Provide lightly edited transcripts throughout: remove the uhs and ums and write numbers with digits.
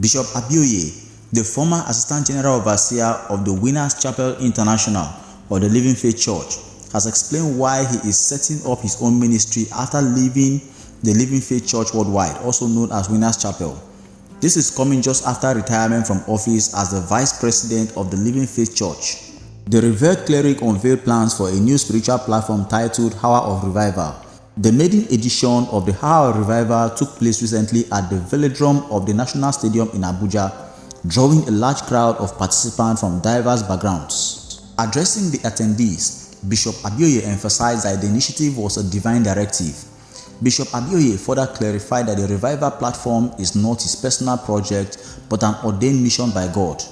Bishop Abioye, the former Assistant General Overseer of the Winners Chapel International or the Living Faith Church, has explained why he is setting up his own ministry after leaving the Living Faith Church Worldwide, also known as Winners Chapel. This is coming just after retirement from office as the Vice President of the Living Faith Church. The revered cleric unveiled plans for a new spiritual platform titled Hour of Revival. The maiden edition of the Hour of Revival took place recently at the Velodrome of the National Stadium in Abuja, drawing a large crowd of participants from diverse backgrounds. Addressing the attendees, Bishop Abioye emphasized that the initiative was a divine directive. Bishop Abioye further clarified that the revival platform is not his personal project but an ordained mission by God.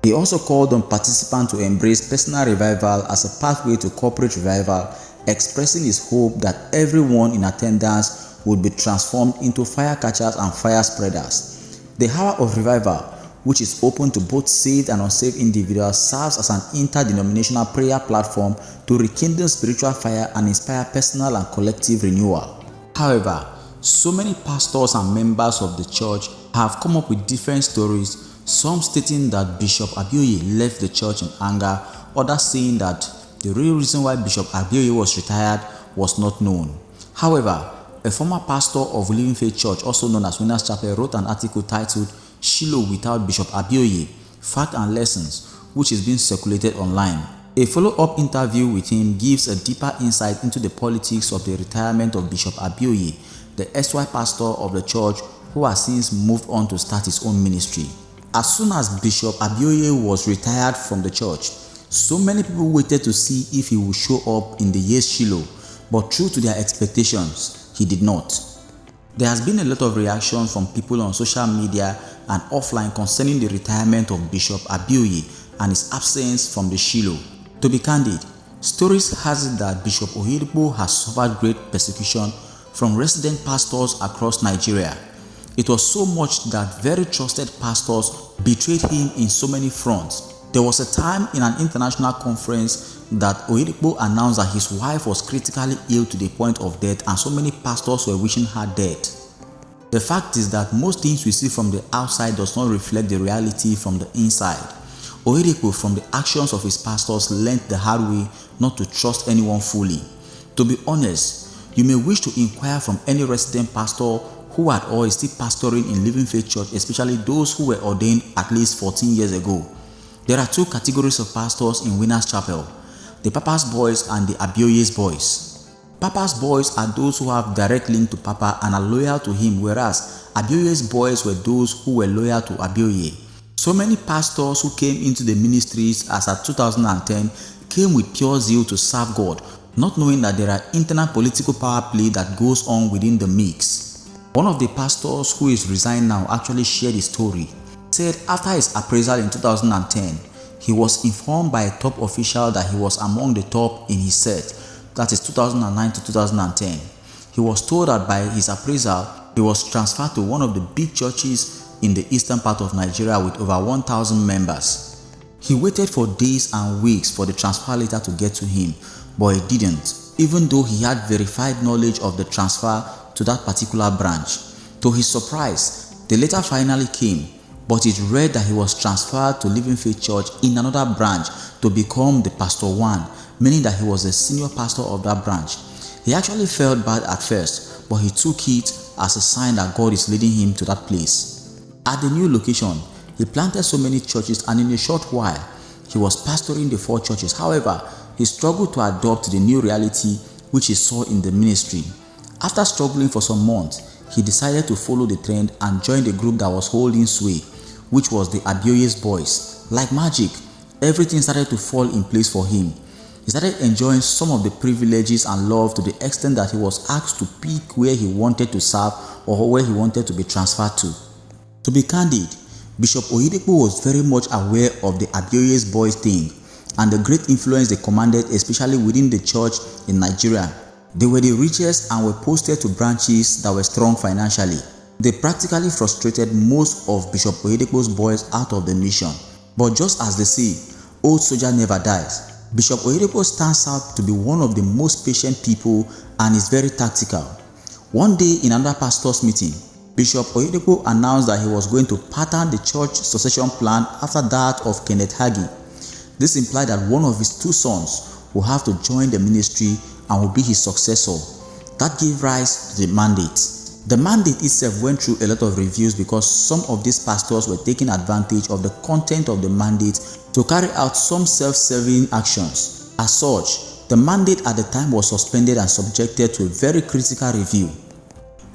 He also called on participants to embrace personal revival as a pathway to corporate revival, expressing his hope that everyone in attendance would be transformed into fire catchers and fire spreaders. The Hour of Revival, which is open to both saved and unsaved individuals, serves as an interdenominational prayer platform to rekindle spiritual fire and inspire personal and collective renewal. However, so many pastors and members of the church have come up with different stories, some stating that Bishop Abioye left the church in anger, others saying that the real reason why Bishop Abioye was retired was not known. However, a former pastor of Living Faith Church, also known as Winners Chapel, wrote an article titled Shiloh Without Bishop Abioye, Fact and Lessons, which is being circulated online. A follow-up interview with him gives a deeper insight into the politics of the retirement of Bishop Abioye, the erstwhile pastor of the church who has since moved on to start his own ministry. As soon as Bishop Abioye was retired from the church, so many people waited to see if he would show up in the year's Shiloh, but true to their expectations, he did not. There has been a lot of reactions from people on social media and offline concerning the retirement of Bishop Abioye and his absence from the Shiloh. To be candid, stories has it that Bishop Oyedepo has suffered great persecution from resident pastors across Nigeria. It was so much that very trusted pastors betrayed him in so many fronts. There was a time in an international conference that Oyedepo announced that his wife was critically ill to the point of death and so many pastors were wishing her dead. The fact is that most things we see from the outside does not reflect the reality from the inside. Oyedepo, from the actions of his pastors, learned the hard way not to trust anyone fully. To be honest, you may wish to inquire from any resident pastor who at all is still pastoring in Living Faith Church, especially those who were ordained at least 14 years ago. There are two categories of pastors in Winners Chapel: the Papa's boys and the Abioye's boys. Papa's boys are those who have direct link to Papa and are loyal to him, whereas Abioye's boys were those who were loyal to Abioye. So many pastors who came into the ministries as at 2010 came with pure zeal to serve God, not knowing that there are internal political power play that goes on within the mix. One of the pastors who is resigned now actually shared his story. Said after his appraisal in 2010, he was informed by a top official that he was among the top in his set, that is 2009 to 2010. He was told that by his appraisal, he was transferred to one of the big churches in the eastern part of Nigeria with over 1,000 members. He waited for days and weeks for the transfer letter to get to him, but it didn't, even though he had verified knowledge of the transfer to that particular branch. To his surprise, the letter finally came, but it read that he was transferred to Living Faith Church in another branch to become the Pastor 1, meaning that he was the senior pastor of that branch. He actually felt bad at first, but he took it as a sign that God is leading him to that place. At the new location, he planted so many churches, and in a short while, he was pastoring the 4 churches. However, he struggled to adopt the new reality which he saw in the ministry. After struggling for some months, he decided to follow the trend and join the group that was holding sway, which was the Abioye's boys. Like magic, everything started to fall in place for him. He started enjoying some of the privileges and love to the extent that he was asked to pick where he wanted to serve or where he wanted to be transferred to. To be candid, Bishop Oyedepo was very much aware of the Abioye's boys thing and the great influence they commanded, especially within the church in Nigeria. They were the richest and were posted to branches that were strong financially. They practically frustrated most of Bishop Oyedepo's boys out of the mission. But just as they say, old soldier never dies. Bishop Oyedepo stands out to be one of the most patient people and is very tactical. One day in another pastor's meeting, Bishop Oyedepo announced that he was going to pattern the church succession plan after that of Kenneth Hagin. This implied that one of his two sons will have to join the ministry and will be his successor. That gave rise to the mandate. The mandate itself went through a lot of reviews because some of these pastors were taking advantage of the content of the mandate to carry out some self-serving actions. As such, the mandate at the time was suspended and subjected to a very critical review.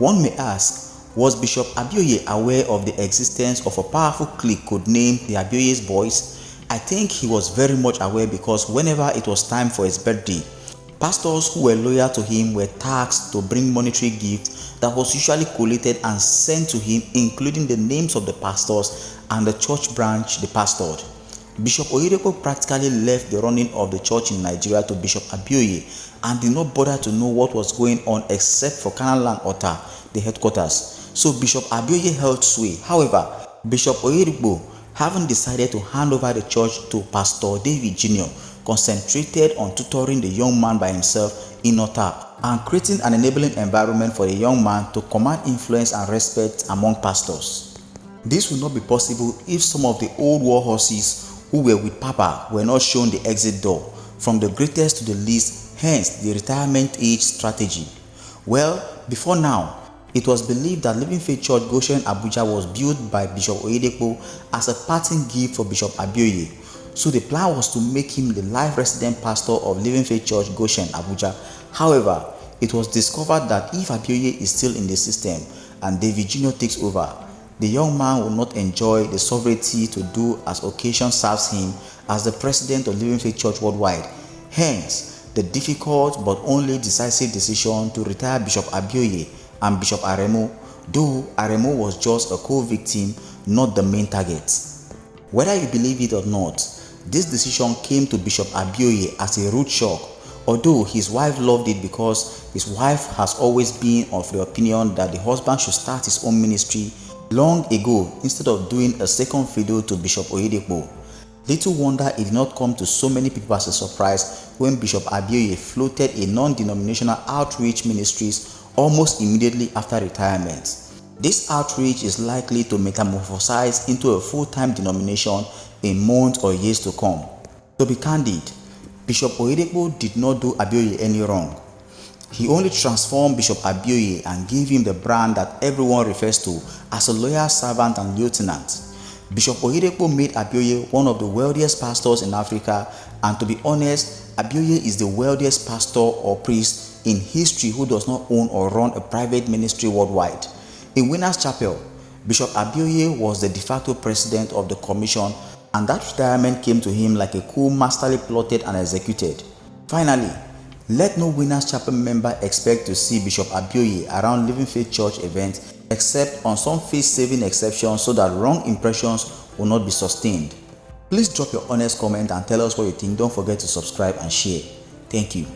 One may ask, was Bishop Abioye aware of the existence of a powerful clique codenamed the Abioye's Boys? I think he was very much aware because whenever it was time for his birthday, pastors who were loyal to him were tasked to bring monetary gifts that was usually collated and sent to him, including the names of the pastors and the church branch they pastored. Bishop Oyedepo practically left the running of the church in Nigeria to Bishop Abioye and did not bother to know what was going on except for Canaan Ota, the headquarters. So Bishop Abioye held sway. However, Bishop Oyedepo, having decided to hand over the church to Pastor David Jr., concentrated on tutoring the young man by himself in Ota and creating an enabling environment for the young man to command influence and respect among pastors. This would not be possible if some of the old war horses who were with Papa were not shown the exit door, from the greatest to the least, hence the retirement age strategy. Well, before now, it was believed that Living Faith Church Goshen Abuja was built by Bishop Oyedepo as a parting gift for Bishop Abioye. So the plan was to make him the life resident pastor of Living Faith Church Goshen Abuja. However, it was discovered that if Abioye is still in the system and David Jr. takes over, the young man will not enjoy the sovereignty to do as occasion serves him as the president of Living Faith Church worldwide. Hence, the difficult but only decisive decision to retire Bishop Abioye and Bishop Aremo, though Aremo was just a co-victim, not the main target. Whether you believe it or not, this decision came to Bishop Abioye as a rude shock, although his wife loved it because his wife has always been of the opinion that the husband should start his own ministry long ago instead of doing a second fiddle to Bishop Oyedepo. Little wonder it did not come to so many people as a surprise when Bishop Abioye floated a non-denominational outreach ministries almost immediately after retirement. This outreach is likely to metamorphosize into a full-time denomination in months or years to come. To be candid, Bishop Oyedepo did not do Abioye any wrong. He only transformed Bishop Abioye and gave him the brand that everyone refers to as a loyal servant and lieutenant. Bishop Oyedepo made Abioye one of the wealthiest pastors in Africa, and to be honest, Abioye is the wealthiest pastor or priest in history who does not own or run a private ministry worldwide. In Winners Chapel, Bishop Abioye was the de facto president of the commission, and that retirement came to him like a coup masterly plotted and executed. Finally, let no Winners Chapel member expect to see Bishop Abioye around Living Faith Church events except on some face-saving exceptions so that wrong impressions will not be sustained. Please drop your honest comment and tell us what you think. Don't forget to subscribe and share. Thank you.